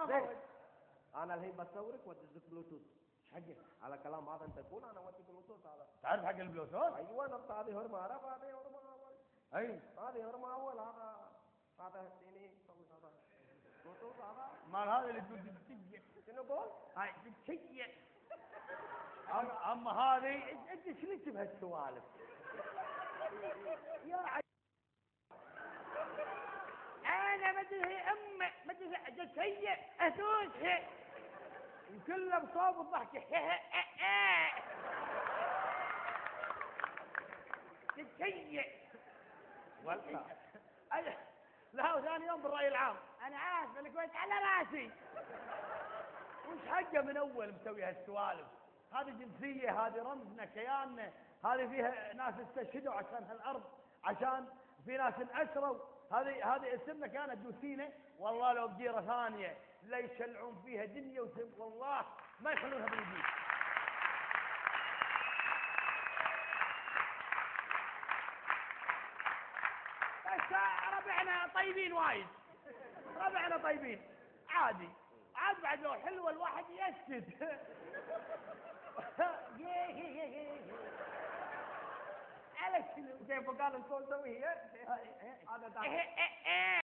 فوز. انا الحين بصورك وادزك بلوتوث. حقك على كلام هذا انت تقول انا اوديك بلوتوث هذا. تعرف حق البلوتوث؟ ايوه نفس هذه هرمه عرف هذه هرمه اول. اي هذه هرمه اول هذا هديني سوي هذا بلوتوث هذا. مال هذا اللي تقول تتشيع. شنو قول؟ هاي تتشيع. اما هذه انت ايش لك بهالسوالف؟ يا انا ما ادري امي ما ادري تتشيع ادوس وكله بصوب الضحك. تتشيع والله لا وثاني يوم بالرأي العام انا عارف الكويت على راسي. وش حقه من اول مسوي هالسوالف؟ هذه جنسيه، هذه رمزنا كياننا، هذه فيها ناس استشهدوا عشان هالارض، عشان في ناس انأسروا، هذه اسمنا كانت دوسينه. والله لو بجيره ثانيه لا يشلعون فيها دنيا وسم، والله ما يخلونها بالجيل. بس ربعنا طيبين وايد، ربعنا طيبين عادي، عاد بعد لو حلوه الواحد يسكت. على شنو؟ كيف قال الكل سوي هي؟ هذا